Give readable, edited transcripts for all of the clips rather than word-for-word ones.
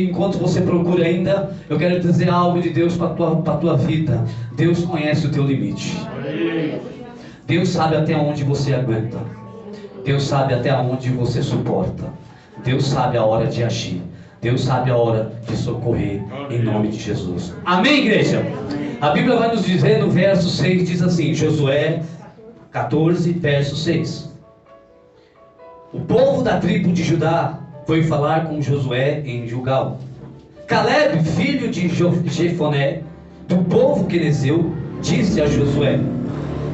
Enquanto você procura ainda, eu quero dizer algo de Deus para a tua vida. Deus conhece o teu limite. Deus sabe até onde você aguenta. Deus sabe até onde você suporta. Deus sabe a hora de agir. Deus sabe a hora de socorrer, em nome de Jesus. Amém, igreja? A Bíblia vai nos dizer no verso 6, diz assim, Josué 14, verso 6. O povo da tribo de Judá foi falar com Josué em Gilgal. Caleb, filho de Jefoné, do povo quenezeu, disse a Josué: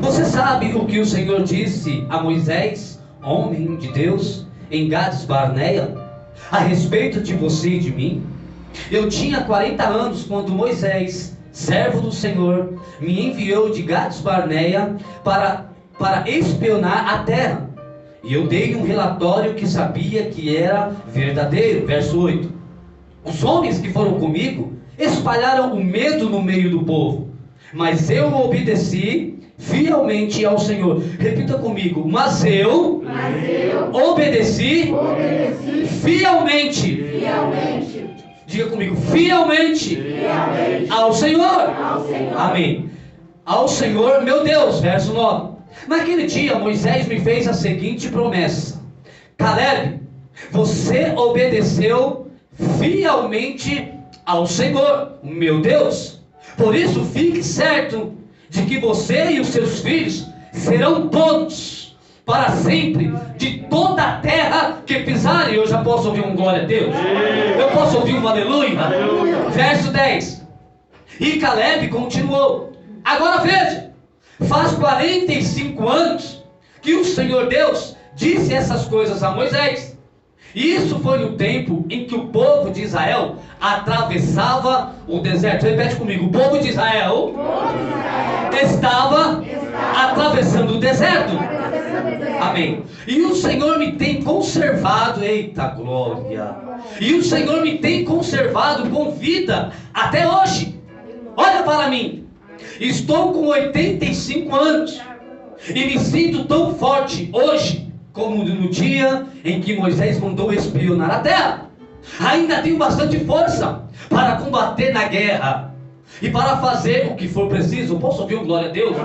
você sabe o que o Senhor disse a Moisés, homem de Deus, em Gades Barneia, a respeito de você e de mim? Eu tinha 40 anos quando Moisés, servo do Senhor, me enviou de Gades Barneia para espionar a terra. E eu dei um relatório que sabia que era verdadeiro. Verso 8. Os homens que foram comigo espalharam o medo no meio do povo, mas eu obedeci fielmente ao Senhor. Repita comigo. Mas eu obedeci fielmente. Diga comigo. Fielmente ao Senhor. Amém. Ao Senhor meu Deus. Verso 9. Naquele dia Moisés me fez a seguinte promessa: Caleb, você obedeceu fielmente ao Senhor, meu Deus. Por isso fique certo de que você e os seus filhos serão todos para sempre de toda a terra que pisarem. Eu já posso ouvir um glória a Deus? Eu posso ouvir um aleluia? Verso 10. E Caleb continuou: agora veja, faz 45 anos que o Senhor Deus disse essas coisas a Moisés. E isso foi no tempo em que o povo de Israel atravessava o deserto. Repete comigo. O povo de Israel estava atravessando o deserto. Amém. E o Senhor me tem conservado. Eita glória. E o Senhor me tem conservado com vida até hoje. Olha para mim. Estou com 85 anos e me sinto tão forte hoje como no dia em que Moisés mandou espionar a terra. Ainda tenho bastante força para combater na guerra e para fazer o que for preciso. Posso ouvir um glória a Deus?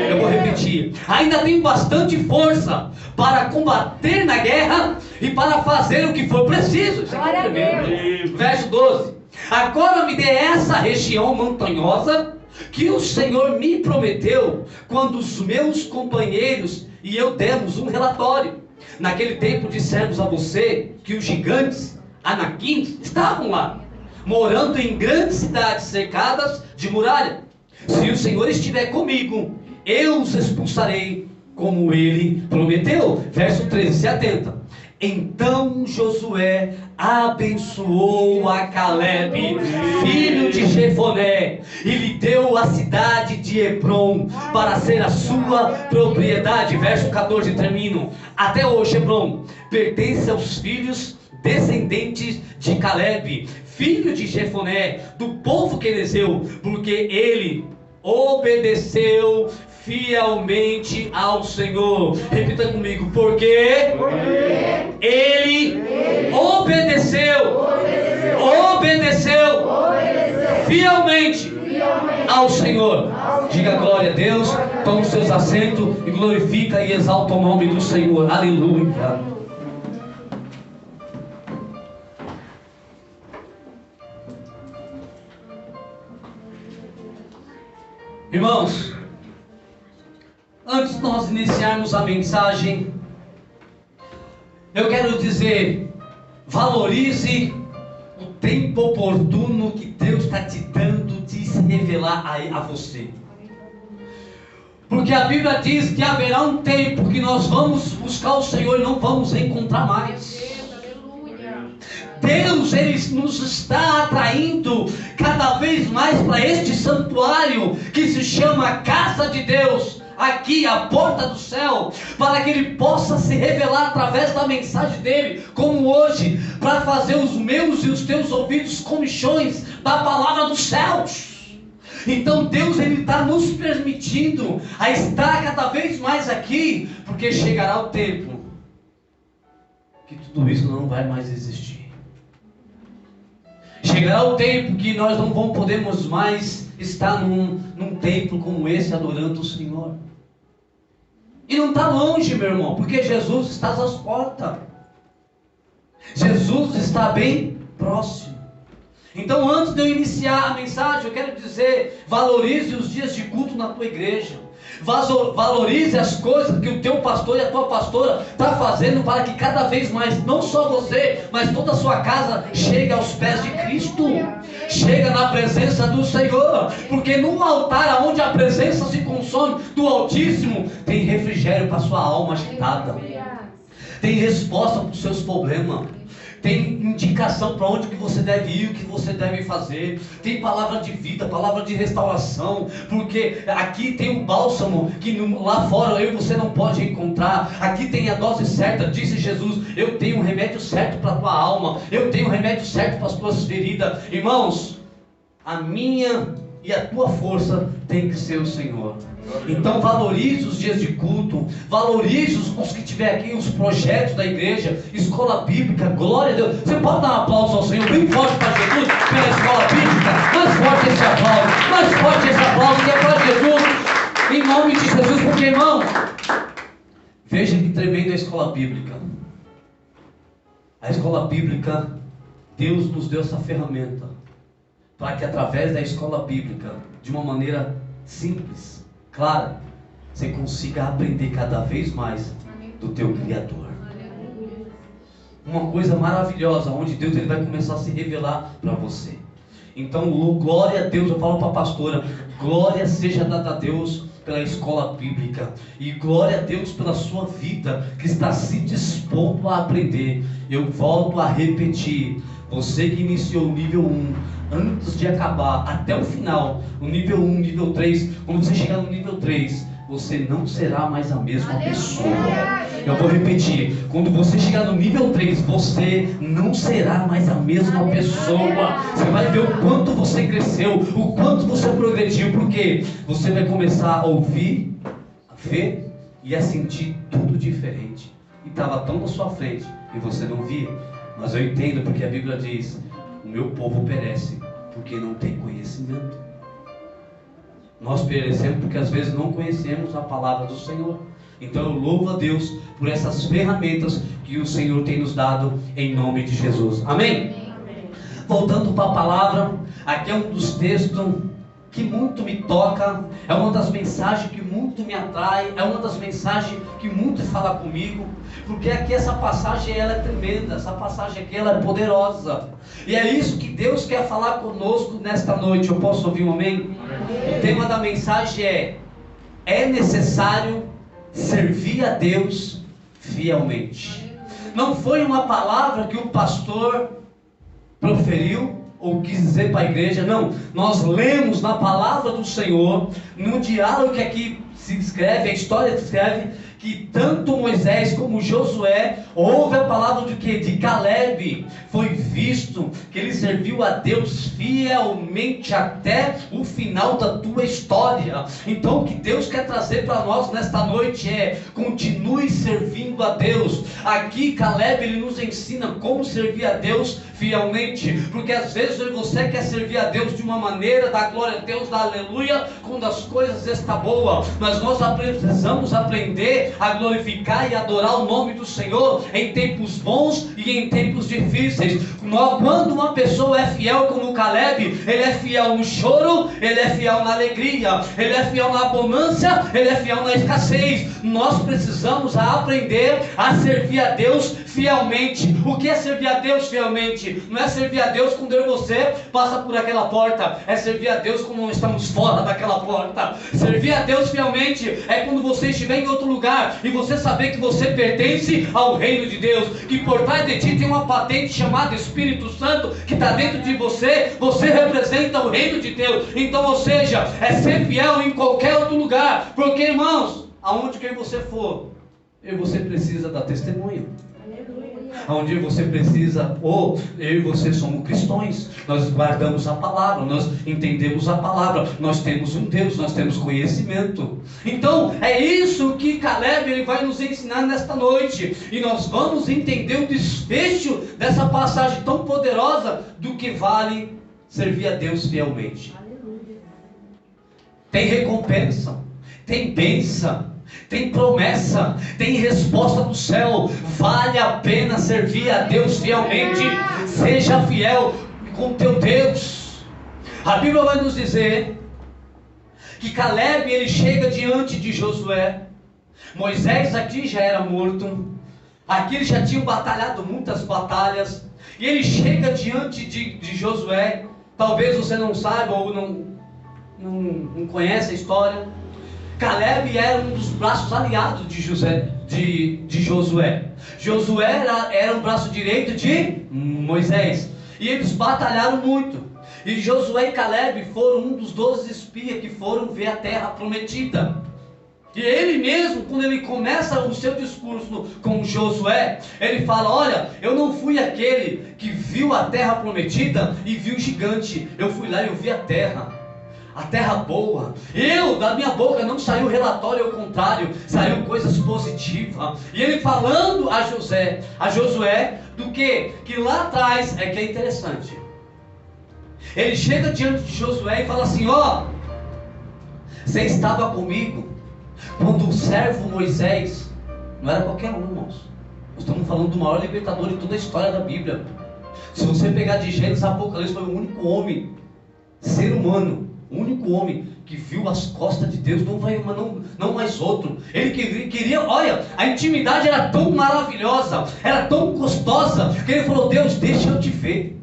Eu vou repetir. Ainda tenho bastante força para combater na guerra e para fazer o que for preciso. Isso aqui é o primeiro. Verso 12. Agora me dê essa região montanhosa que o Senhor me prometeu quando os meus companheiros e eu demos um relatório. Naquele tempo dissemos a você que os gigantes, Anaquins, estavam lá, morando em grandes cidades cercadas de muralha. Se o Senhor estiver comigo, eu os expulsarei como ele prometeu. Verso 13, se atenta. Então Josué abençoou a Caleb, filho de Jefoné, e lhe deu a cidade de Hebrom para ser a sua propriedade. Verso 14, termino. Até hoje Hebrom pertence aos filhos descendentes de Caleb, filho de Jefoné, do povo quenezeu, porque ele obedeceu fielmente ao Senhor. Repita comigo. Porque ele obedeceu fielmente ao Senhor. Diga glória a Deus. Toma os seus assentos e glorifica e exalta o nome do Senhor. Aleluia. Irmãos, antes de nós iniciarmos a mensagem, eu quero dizer: valorize o tempo oportuno que Deus está te dando de se revelar a você. Porque a Bíblia diz que haverá um tempo que nós vamos buscar o Senhor e não vamos encontrar mais. Deus, Ele nos está atraindo cada vez mais para este santuário que se chama Casa de Deus, aqui a porta do céu, para que Ele possa se revelar através da mensagem dEle, como hoje, para fazer os meus e os teus ouvidos comichões da palavra dos céus. Então Deus, Ele está nos permitindo a estar cada vez mais aqui, porque chegará o tempo que tudo isso não vai mais existir. Chegará o tempo que nós não vamos podemos mais estar num templo como esse adorando o Senhor. E não está longe, meu irmão, porque Jesus está às portas. Jesus está bem próximo. Então, antes de eu iniciar a mensagem, eu quero dizer: valorize os dias de culto na tua igreja. Valorize as coisas que o teu pastor e a tua pastora está fazendo para que cada vez mais, não só você, mas toda a sua casa chegue aos pés de Cristo. Chega na presença do Senhor. Porque no altar onde a presença se consome do Altíssimo, tem refrigério para a sua alma agitada. Tem resposta para os seus problemas. Tem indicação para onde que você deve ir, o que você deve fazer. Tem palavra de vida, palavra de restauração. Porque aqui tem um bálsamo que lá fora eu e você não pode encontrar. Aqui tem a dose certa, disse Jesus. Eu tenho o remédio certo para a tua alma. Eu tenho o remédio certo para as tuas feridas. Irmãos, a minha e a tua força tem que ser o Senhor. Então valorize os dias de culto, valorize os que tiver aqui, os projetos da igreja, escola bíblica, glória a Deus. Você pode dar um aplauso ao Senhor bem forte para Jesus, pela escola bíblica? Mais forte esse aplauso, mais forte esse aplauso, que é para Jesus, em nome de Jesus. Porque, irmão, veja que tremenda a escola bíblica. A escola bíblica, Deus nos deu essa ferramenta, para que através da escola bíblica, de uma maneira simples, clara, você consiga aprender cada vez mais do teu Criador. Uma coisa maravilhosa, onde Deus ele vai começar a se revelar para você. Então, glória a Deus, eu falo para a pastora, glória seja dada a Deus pela escola bíblica, e glória a Deus pela sua vida, que está se dispondo a aprender. Eu volto a repetir, você que iniciou o nível 1, antes de acabar, até o final, o nível 1, nível 3, quando você chegar no nível 3, você não será mais a mesma pessoa. Eu vou repetir, quando você chegar no nível 3, você não será mais a mesma pessoa. Você vai ver o quanto você cresceu, o quanto você progrediu, porque você vai começar a ouvir, a ver e a sentir tudo diferente. E estava tão na sua frente e você não via. Mas eu entendo, porque a Bíblia diz: o meu povo perece porque não tem conhecimento. Nós perecemos porque às vezes não conhecemos a palavra do Senhor. Então eu louvo a Deus por essas ferramentas que o Senhor tem nos dado, em nome de Jesus. Amém? Amém. Voltando para a palavra, aqui é um dos textos que muito me toca, é uma das mensagens que muito me atrai, é uma das mensagens que muito fala comigo, porque aqui essa passagem ela é tremenda, essa passagem aqui ela é poderosa, e é isso que Deus quer falar conosco nesta noite. Eu posso ouvir um amém? Amém. O tema da mensagem é necessário servir a Deus fielmente. Não foi uma palavra que o pastor proferiu ou quis dizer para a igreja, não. Nós lemos na palavra do Senhor, no diálogo que aqui se descreve, a história descreve, que tanto Moisés como Josué, houve a palavra de que? De Caleb, foi visto que ele serviu a Deus fielmente até o final da tua história. Então o que Deus quer trazer para nós nesta noite é: continue servindo a Deus. Aqui Caleb ele nos ensina como servir a Deus fielmente, porque às vezes você quer servir a Deus de uma maneira, dá glória a Deus, dá aleluia, quando as coisas estão boas, mas nós precisamos aprender a glorificar e adorar o nome do Senhor em tempos bons e em tempos difíceis. Quando uma pessoa é fiel como Caleb, ele é fiel no choro, ele é fiel na alegria, ele é fiel na abundância, ele é fiel na escassez. Nós precisamos aprender a servir a Deus fielmente. O que é servir a Deus fielmente? Não é servir a Deus quando eu e você passa por aquela porta, é servir a Deus quando estamos fora daquela porta. Servir a Deus fielmente é quando você estiver em outro lugar e você saber que você pertence ao reino de Deus, que por trás de ti tem uma patente chamada Espírito Santo que está dentro de você. Você representa o reino de Deus. Então, ou seja, é ser fiel em qualquer outro lugar, porque, irmãos, aonde quer você for, você precisa dar testemunho. onde você precisa, ou eu e você somos cristãos, nós guardamos a palavra, nós entendemos a palavra, nós temos um Deus, nós temos conhecimento. Então é isso que Caleb ele vai nos ensinar nesta noite, e nós vamos entender o desfecho dessa passagem tão poderosa do que vale servir a Deus fielmente. Tem recompensa, tem bênção, tem promessa, tem resposta do céu. Vale a pena servir a Deus fielmente. Seja fiel com teu Deus. A Bíblia vai nos dizer que Caleb ele chega diante de Josué. Moisés aqui já era morto, aqui eles já tinham batalhado muitas batalhas, e ele chega diante de Josué. Talvez você não saiba ou não conhece a história. Caleb era um dos braços aliados de Josué. Josué era o braço direito de Moisés, e eles batalharam muito. E Josué e Caleb foram um dos 12 espias que foram ver a terra prometida. E ele mesmo, quando ele começa o seu discurso com Josué, ele fala: olha, eu não fui aquele que viu a terra prometida e viu o gigante. Eu fui lá e eu vi a terra boa. Da minha boca não saiu relatório, ao contrário, saiu coisas positivas. E ele falando a Josué, do que lá atrás é que é interessante. Ele chega diante de Josué e fala assim: ó, você estava comigo quando o servo Moisés, não era qualquer um, irmãos, nós estamos falando do maior libertador de toda a história da Bíblia. Se você pegar de Gênesis a Apocalipse, foi o único homem, ser humano, o único homem que viu as costas de Deus, não mais outro. Ele queria, olha, a intimidade era tão maravilhosa, era tão gostosa, que ele falou: Deus, deixa eu te ver.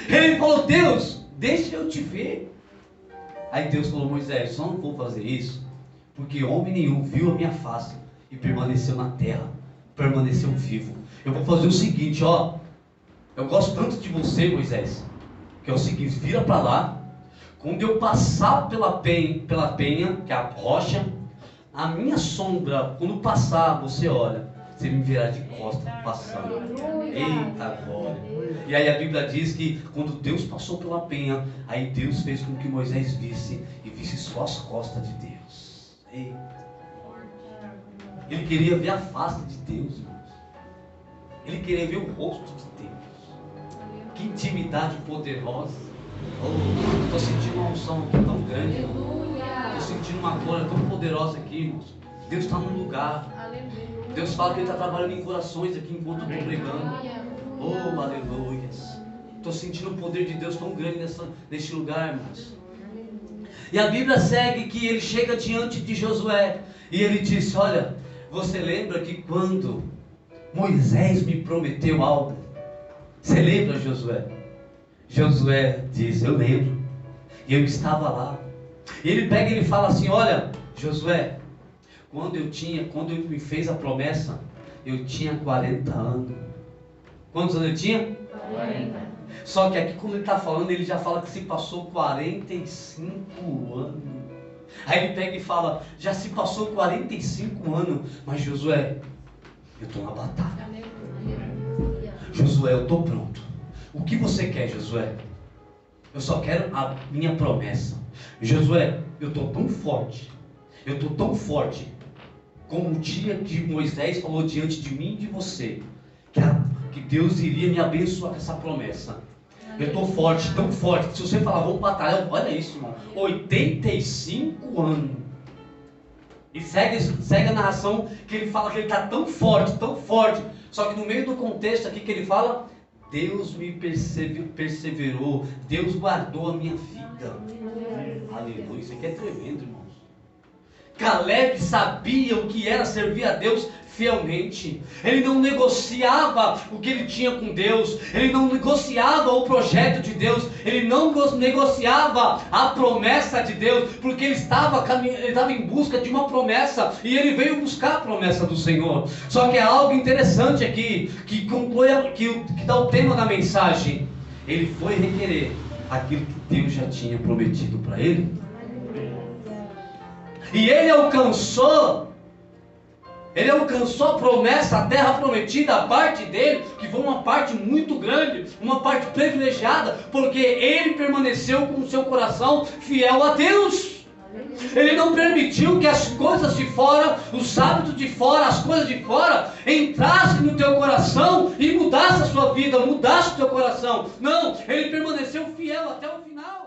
Ele falou: Deus, deixa eu te ver. Aí Deus falou: Moisés, só não vou fazer isso, porque homem nenhum viu a minha face e permaneceu na terra, permaneceu vivo. Eu vou fazer o seguinte, ó, eu gosto tanto de você, Moisés, que é o seguinte: vira para lá, quando eu passar pela penha, que é a rocha, a minha sombra, quando passar, você olha, você me verá de costas passando. Eita glória! E aí a Bíblia diz que quando Deus passou pela penha, aí Deus fez com que Moisés visse só as costas de Deus. Eita. Ele queria ver a face de Deus, irmãos. Ele queria ver o rosto de Deus. Que intimidade poderosa. Estou sentindo uma unção aqui tão grande. Estou sentindo uma glória tão poderosa aqui, irmãos. Deus está num lugar. Deus fala que Ele está trabalhando em corações aqui enquanto eu estou pregando. Oh, aleluia. Estou sentindo o poder de Deus tão grande neste lugar, irmãos. E a Bíblia segue que ele chega diante de Josué e ele disse: olha, você lembra que quando Moisés me prometeu algo? Você lembra, Josué? Josué diz: eu lembro, eu estava lá. E ele pega e ele fala assim: olha, Josué, quando ele me fez a promessa, eu tinha 40 anos. Quantos anos ele tinha? 40. Só que aqui, quando ele está falando, ele já fala que se passou 45 anos. Aí ele pega e fala: já se passou 45 anos, mas Josué, eu estou na batalha. Josué, eu estou pronto. O que você quer, Josué? Eu só quero a minha promessa. Josué, eu estou tão forte, como o dia que Moisés falou diante de mim e de você, que Deus iria me abençoar com essa promessa. Eu estou forte, tão forte, que se você falar, vamos batalhar, olha isso, irmão, 85 anos. E segue a narração que ele fala que ele está tão forte, só que no meio do contexto aqui que ele fala, Deus me perseverou, Deus guardou a minha vida. Aleluia, isso aqui é tremendo, irmãos. Caleb sabia o que era servir a Deus fielmente. Ele não negociava o que ele tinha com Deus, ele não negociava o projeto de Deus, ele não negociava a promessa de Deus, porque ele estava em busca de uma promessa, e ele veio buscar a promessa do Senhor. Só que é algo interessante aqui, que dá o tema da mensagem. Ele foi requerer aquilo que Deus já tinha prometido para ele, e ele alcançou Ele alcançou a promessa, a terra prometida, a parte dele, que foi uma parte muito grande, uma parte privilegiada, porque ele permaneceu com o seu coração fiel a Deus. Ele não permitiu que as coisas de fora, os hábitos de fora, as coisas de fora, entrassem no teu coração e mudassem a sua vida, mudassem o teu coração. Não, ele permaneceu fiel até o final.